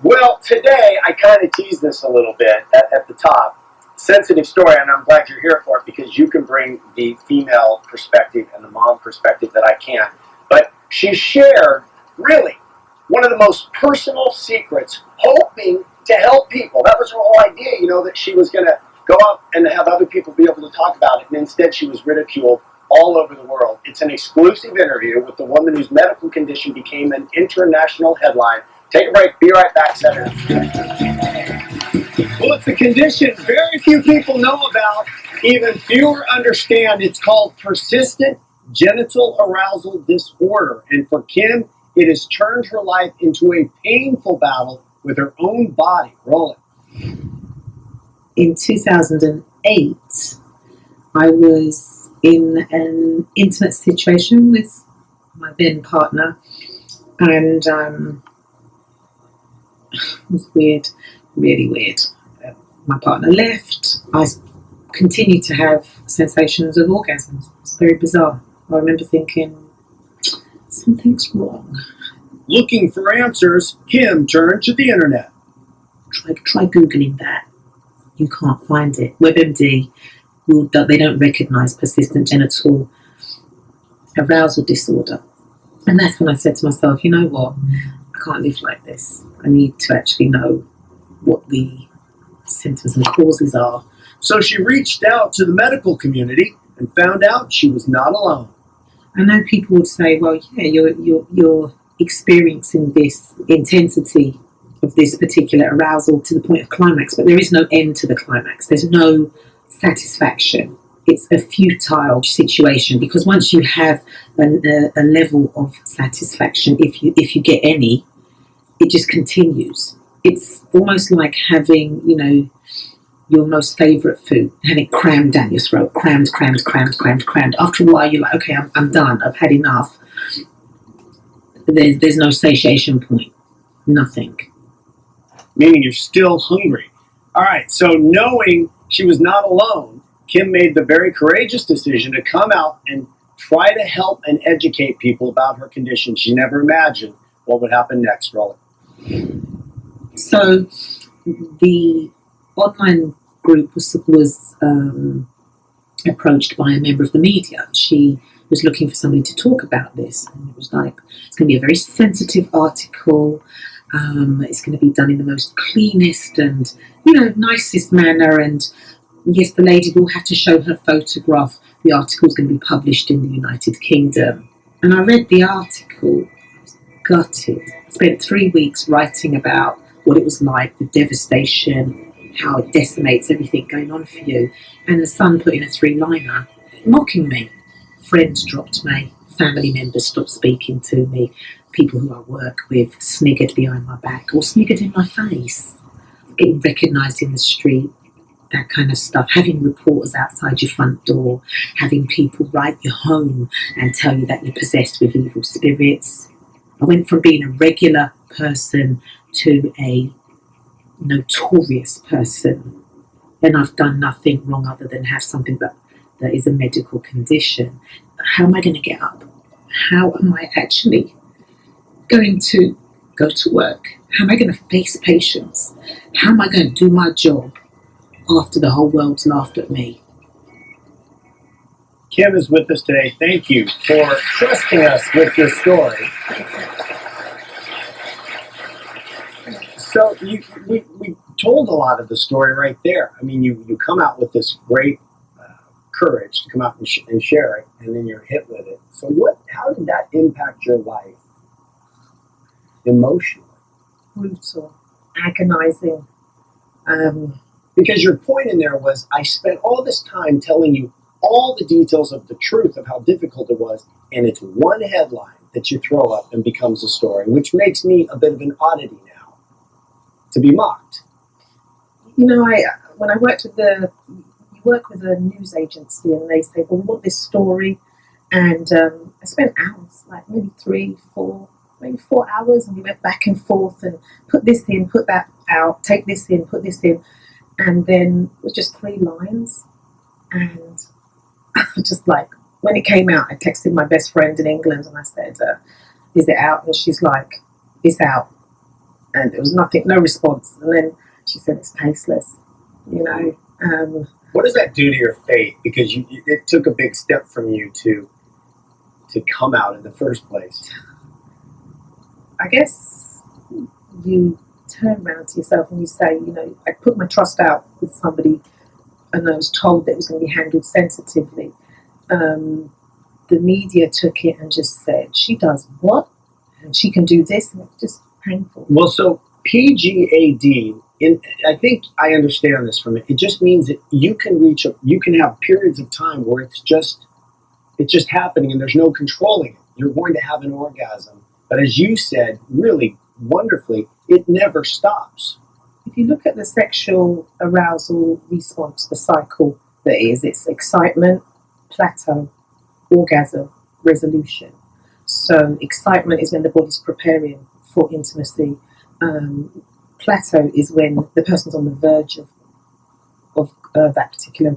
Well, today I kind of teased this a little bit at the top. Sensitive story, and I'm glad you're here for it because you can bring the female perspective and the mom perspective that I can't. But she shared, really, one of the most personal secrets, hoping to help people. That was her whole idea, that she was going to go out and have other people be able to talk about it, and instead she was ridiculed all over the world. It's an exclusive interview with the woman whose medical condition became an international headline. Take a break. Be right back, Senator. Well, it's a condition very few people know about, even fewer understand. It's called persistent genital arousal disorder. And for Kim, it has turned her life into a painful battle with her own body. Roll it. In 2008, I was in an intimate situation with my then partner, and it was weird, really weird. My partner left. I continued to have sensations of orgasms. It's very bizarre. I remember thinking, something's wrong. Looking for answers, Kim turned to the internet. Try Googling that. You can't find it. WebMD, they don't recognise persistent genital arousal disorder. And that's when I said to myself, you know what? I can't live like this. I need to actually know what the symptoms and causes are. So she reached out to the medical community and found out she was not alone. I know people would say, well, yeah, you're experiencing this intensity of this particular arousal to the point of climax, but there is no end to the climax. There's no satisfaction. It's a futile situation because once you have a level of satisfaction, if you get any, it just continues. It's almost like having, your most favourite food, having it crammed down your throat, crammed. After a while, you're like, okay, I'm done. I've had enough. There's no satiation point. Nothing. Meaning you're still hungry. All right, so knowing she was not alone, Kim made the very courageous decision to come out and try to help and educate people about her condition. She never imagined what would happen next. Roll it. So the online group was approached by a member of the media. She was looking for somebody to talk about this, and it was like, it's going to be a very sensitive article. It's going to be done in the most cleanest and nicest manner, and yes, the lady will have to show her photograph. The article is going to be published in the United Kingdom. And I read the article, I was gutted. I spent 3 weeks writing about what it was like, the devastation, how it decimates everything going on for you. And the Sun put in a 3-liner mocking me. Friends dropped me, family members stopped speaking to me, people who I work with sniggered behind my back or sniggered in my face, getting recognised in the street, that kind of stuff, having reporters outside your front door, having people write your home and tell you that you're possessed with evil spirits. I went from being a regular person to a notorious person, and I've done nothing wrong other than have something that is a medical condition. How am I going to get up? How am I actually going to go to work? How am I going to face patients? How am I going to do my job after the whole world's laughed at me? Kim is with us today. Thank you for trusting us with your story. So we told a lot of the story right there. I mean, you come out with this great courage to come out and share it, and then you're hit with it. So how did that impact your life emotionally? Brutal, agonizing. Because your point in there was, I spent all this time telling you all the details of the truth of how difficult it was, and it's one headline that you throw up and becomes a story, which makes me a bit of an oddity now, to be mocked. When I worked with you work with a news agency, and they say, well, we want this story, and I spent hours, like maybe 4 hours, and we went back and forth and put this in, put that out, take this in, put this in, and then it was just 3 lines, and just like, when it came out, I texted my best friend in England, and I said, is it out? And she's like, it's out. And there was nothing, no response. And then she said, it's tasteless, you know. What does that do to your faith? Because it took a big step from you to come out in the first place. I guess you turn around to yourself and you say, you know, I put my trust out with somebody and I was told that it was going to be handled sensitively. The media took it and just said, she does what? And she can do this, and it's just painful. Well, so PGAD, I think I understand this from it. It just means that you can have periods of time where it's just happening and there's no controlling it. You're going to have an orgasm. But as you said, really wonderfully, it never stops. If you look at the sexual arousal response, the cycle that is, it's excitement, plateau, orgasm, resolution. So excitement is when the body's preparing for intimacy. Plateau is when the person's on the verge of that particular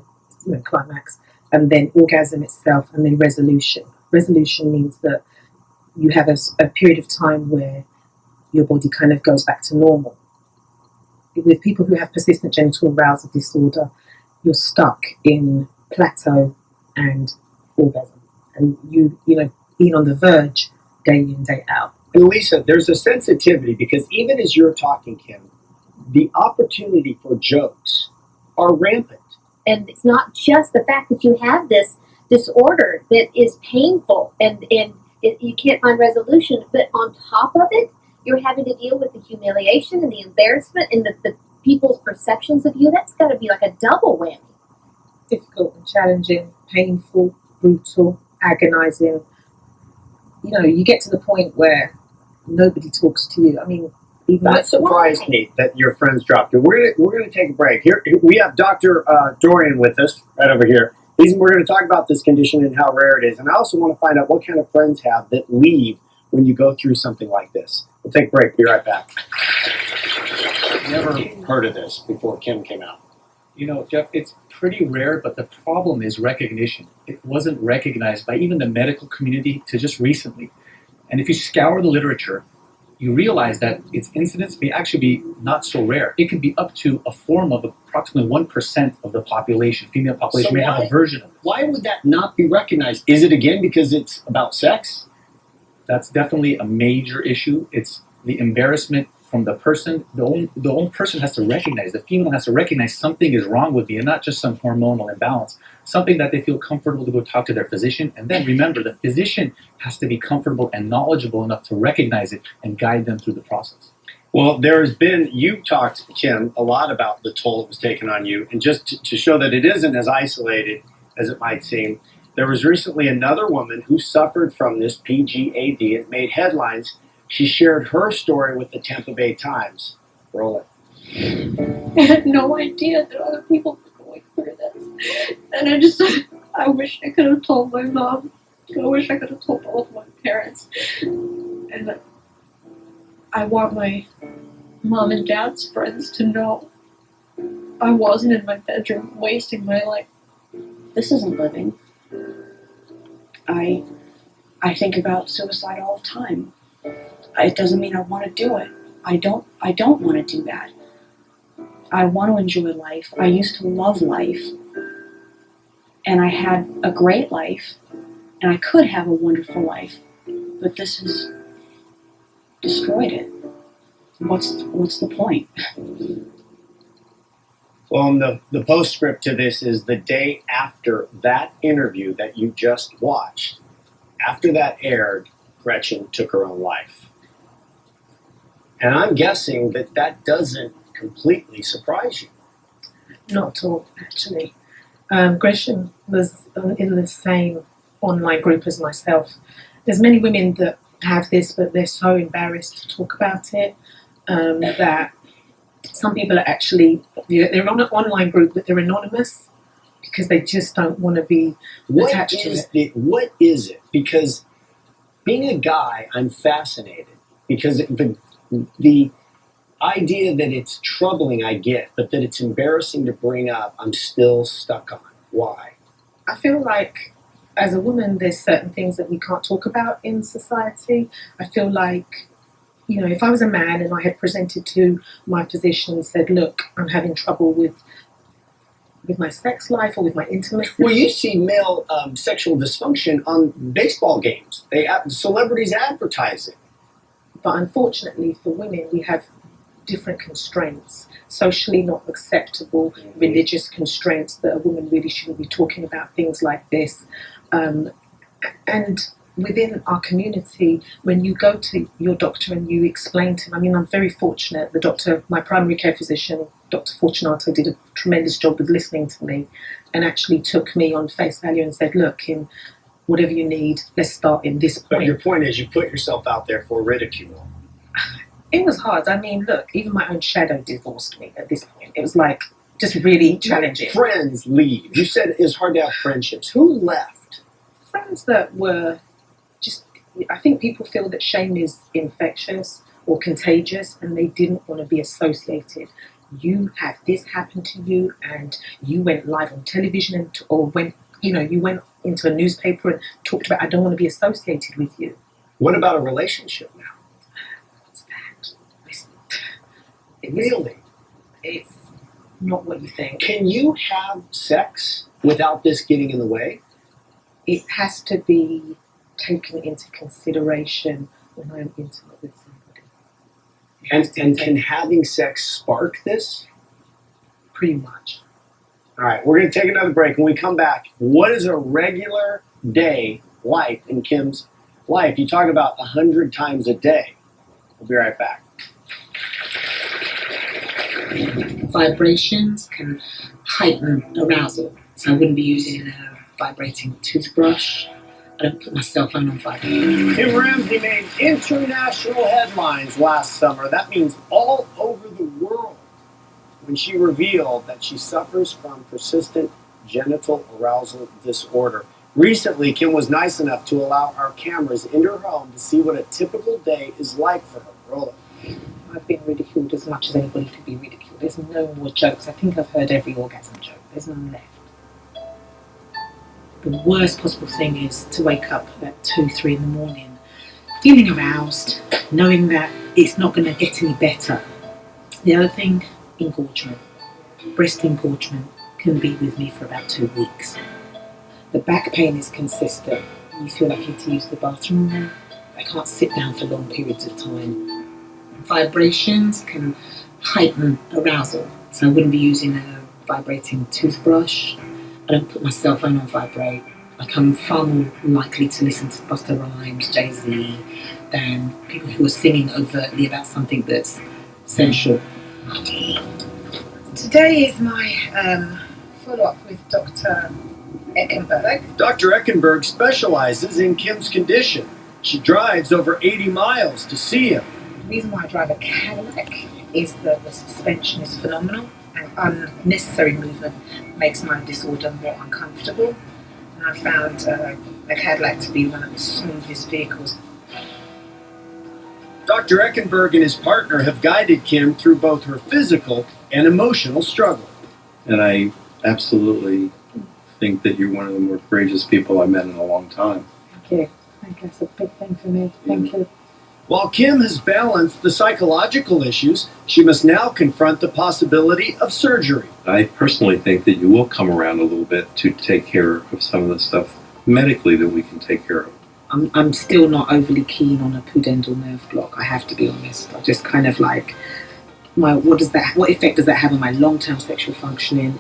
climax, and then orgasm itself, and then resolution. Resolution means that you have a period of time where your body kind of goes back to normal. With people who have persistent genital arousal disorder, you're stuck in plateau and orgasm, and you know, being on the verge day in, day out. And Lisa, there's a sensitivity because even as you're talking, Kim, the opportunity for jokes are rampant. And it's not just the fact that you have this disorder that is painful and you can't find resolution, but on top of it, you're having to deal with the humiliation and the embarrassment and the people's perceptions of you. That's got to be like a double whammy. Difficult and challenging, painful, brutal, agonizing. You know, you get to the point where nobody talks to you. I mean, even that surprised me that your friends dropped you. We're gonna take a break. Here we have Dr. Dorian with us right over here. We're going to talk about this condition and how rare it is. And I also want to find out what kind of friends have that leave when you go through something like this. We'll take a break. Be right back. Never heard of this before Kim came out. You know, Jeff, it's pretty rare, but the problem is recognition. It wasn't recognized by even the medical community till just recently. And if you scour the literature, you realize that its incidence may actually be not so rare. It can be up to a form of approximately 1% of the population. Female population So may have a version of it. Why would that not be recognized? Is it, again, because it's about sex? That's definitely a major issue. It's the embarrassment from the person. The own person has to recognize, the female has to recognize something is wrong with me, and not just some hormonal imbalance, something that they feel comfortable to go talk to their physician. And then remember, the physician has to be comfortable and knowledgeable enough to recognize it and guide them through the process. Well, you talked, Kim, a lot about the toll it was taken on you. And just to show that it isn't as isolated as it might seem, there was recently another woman who suffered from this PGAD. It made headlines. She shared her story with the Tampa Bay Times. Roll it. I had no idea that other people were going through this. And I wish I could have told my mom. I wish I could have told both my parents. And I want my mom and dad's friends to know I wasn't in my bedroom wasting my life. This isn't living. I think about suicide all the time. It doesn't mean I want to do it. I don't want to do that. I want to enjoy life. I used to love life. And I had a great life. And I could have a wonderful life. But this has destroyed it. What's the point? Well, and the postscript to this is the day after that interview that you just watched. After that aired, Gretchen took her own life. And I'm guessing that doesn't completely surprise you. Not at all, actually. Gretchen was in the same online group as myself. There's many women that have this, but they're so embarrassed to talk about it that some people are actually, they're on an online group, but they're anonymous because they just don't want to be attached to it. What is it? Because being a guy, I'm fascinated because the idea that it's troubling, I get, but that it's embarrassing to bring up, I'm still stuck on. Why? I feel like as a woman, there's certain things that we can't talk about in society. I feel like if I was a man and I had presented to my physician and said, look, I'm having trouble with my sex life or with my intimacy. Well, you see male sexual dysfunction on baseball games. Celebrities advertising. But unfortunately for women, we have different constraints, socially not acceptable, religious constraints that a woman really shouldn't be talking about things like this. And within our community, when you go to your doctor and you explain to him, I mean, I'm very fortunate. The doctor, my primary care physician, Dr. Fortunato, did a tremendous job of listening to me and actually took me on face value and said, look, Kim, whatever you need, let's start in this point. But your point is you put yourself out there for ridicule. It was hard. I mean, look, even my own shadow divorced me at this point. It was like just really challenging. Friends leave. You said it's hard to have friendships. Who left? Friends that were just, I think people feel that shame is infectious or contagious and they didn't want to be associated. You had this happen to you and you went live on television or went, you went into a newspaper and talked about, I don't want to be associated with you. What about a relationship now? What's that? Really? It's not what you think. Can you have sex without this getting in the way? It has to be taken into consideration when I'm intimate with somebody. And can having sex spark this? Pretty much. All right, we're going to take another break. When we come back, what is a regular day life in Kim's life? You talk about 100 times a day. We'll be right back. Vibrations can heighten arousal, so I wouldn't be using a vibrating toothbrush. I don't put my cell phone on vibrate. Kim Ramsey made international headlines last summer. That means all over the world, when she revealed that she suffers from persistent genital arousal disorder. Recently, Kim was nice enough to allow our cameras into her home to see what a typical day is like for her. Roll it. I've been ridiculed as much as anybody could be ridiculed. There's no more jokes. I think I've heard every orgasm joke. There's none left. The worst possible thing is to wake up at 2, 3 in the morning, feeling aroused, knowing that it's not going to get any better. The other thing, engorgement. Breast engorgement can be with me for about 2 weeks. The back pain is consistent. You feel like you need to use the bathroom more. I can't sit down for long periods of time. Vibrations can heighten arousal, so I wouldn't be using a vibrating toothbrush. I don't put my cell phone on vibrate. Like, I'm far more likely to listen to Busta Rhymes, Jay-Z, than people who are singing overtly about something that's sensual. Today is my follow-up with Dr. Eckenberg. Dr. Eckenberg specializes in Kim's condition. She drives over 80 miles to see him. The reason why I drive a Cadillac is that the suspension is phenomenal and unnecessary movement makes my disorder more uncomfortable. And I found a Cadillac to be one of the smoothest vehicles. Dr. Eckenberg and his partner have guided Kim through both her physical and emotional struggle. And I absolutely think that you're one of the more courageous people I've met in a long time. Thank you. I think that's a big thing for me. Thank you. While Kim has balanced the psychological issues, she must now confront the possibility of surgery. I personally think that you will come around a little bit to take care of some of the stuff medically that we can take care of. I'm still not overly keen on a pudendal nerve block, I have to be honest. I just kind of like, what effect does that have on my long-term sexual functioning?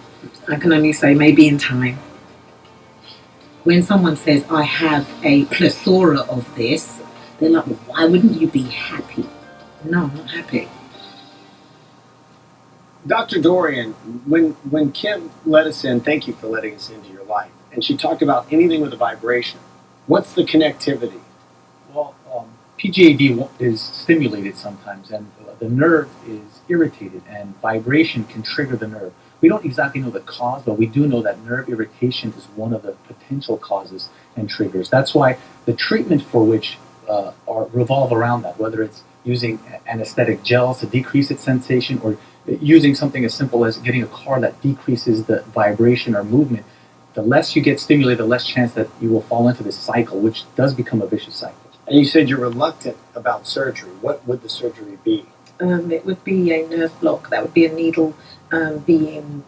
I can only say maybe in time. When someone says, I have a plethora of this, they're like, well, why wouldn't you be happy? No, I'm not happy. Dr. Dorian, when Kim let us in, thank you for letting us into your life, and she talked about anything with a vibration. What's the connectivity? Well, PGAD is stimulated sometimes, and the nerve is irritated, and vibration can trigger the nerve. We don't exactly know the cause, but we do know that nerve irritation is one of the potential causes and triggers. That's why the treatment for which revolve around that, whether it's using anesthetic gels to decrease its sensation or using something as simple as getting a car that decreases the vibration or movement. The less you get stimulated, the less chance that you will fall into this cycle, which does become a vicious cycle. And you said you're reluctant about surgery. What would the surgery be? It would be a nerve block. That would be a needle being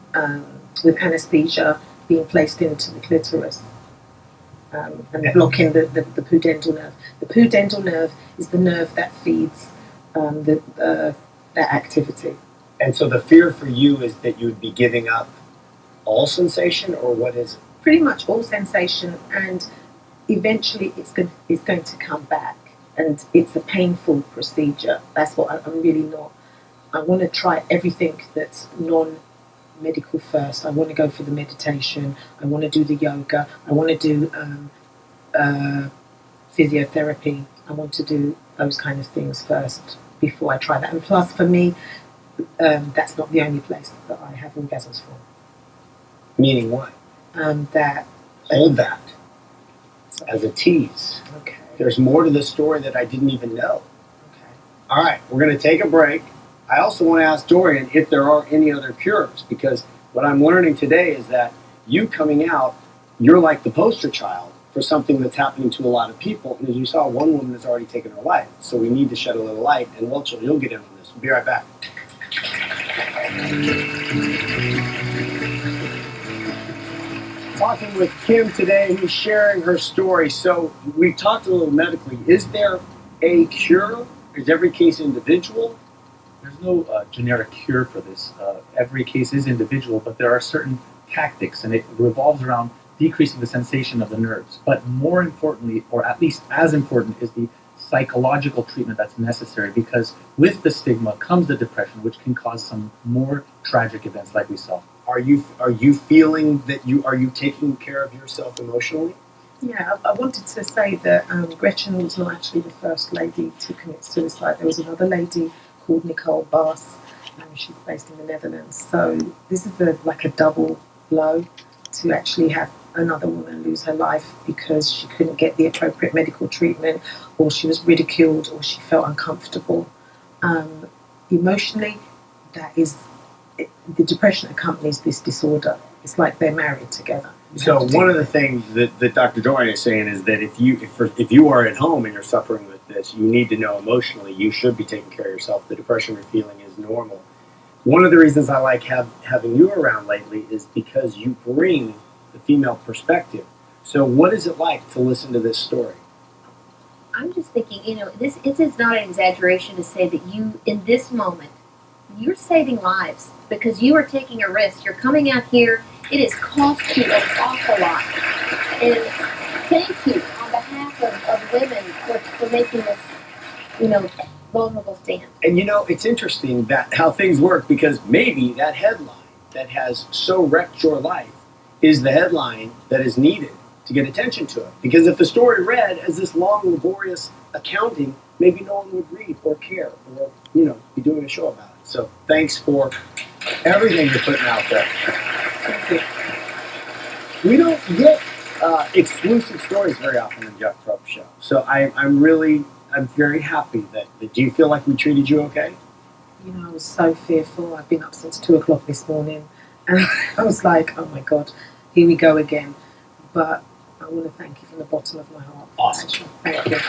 with anesthesia being placed into the clitoris and blocking the pudendal nerve. The pudendal nerve is the nerve that feeds that activity. And so the fear for you is that you would be giving up all sensation, or what is it? Pretty much all sensation, and eventually it's going to come back, and it's a painful procedure. That's what I'm really not. I want to try everything that's non-medical first. I want to go for the meditation. I want to do the yoga. I want to do physiotherapy. I want to do those kind of things first before I try that. And plus, for me, that's not the only place that I have orgasms for. Meaning what? That. Hold that as a tease. Okay. There's more to this story that I didn't even know. Okay. All right, we're going to take a break. I also want to ask Dorian if there are any other cures, because what I'm learning today is that you coming out, you're like the poster child for something that's happening to a lot of people. And as you saw, one woman has already taken her life. So we need to shed a little light. And Welchel, you'll get in on this. We'll be right back. Talking with Kim today, who's sharing her story. So we talked a little medically. Is there a cure? Is every case individual? There's no generic cure for this. Every case is individual, but there are certain tactics, and it revolves around decreasing the sensation of the nerves. But more importantly, or at least as important, is the psychological treatment that's necessary, because with the stigma comes the depression, which can cause some more tragic events like we saw. Are you feeling that are you taking care of yourself emotionally? Yeah, I wanted to say that Gretchen was not actually the first lady to commit suicide. There was another lady called Nicole Baas, and she's based in the Netherlands. So this is like a double blow to actually have another woman lose her life because she couldn't get the appropriate medical treatment, or she was ridiculed, or she felt uncomfortable. Emotionally, the depression accompanies this disorder. It's like they're married together. So one of the things that Dr. Dorian is saying is that if you are at home and you're suffering with this, you need to know emotionally you should be taking care of yourself. The depression you're feeling is normal. One of the reasons I like having you around lately is because you bring the female perspective. So what is it like to listen to this story? I'm just thinking, it is not an exaggeration to say that you, in this moment, you're saving lives because you are taking a risk. You're coming out here. It has cost you an awful lot. And thank you on behalf of women for making this, vulnerable stand. And it's interesting that how things work, because maybe that headline that has so wrecked your life is the headline that is needed to get attention to it. Because if the story read as this long, laborious accounting, maybe no one would read or care or, be doing a show about it. So thanks for everything you're putting out there. Thank you. We don't get exclusive stories very often on the Jeff Probst Show. So I'm very happy that do you feel like we treated you okay? I was so fearful. I've been up since 2:00 this morning, and I was like, oh my God, here we go again. But I want to thank you from the bottom of my heart. Awesome. Thank you.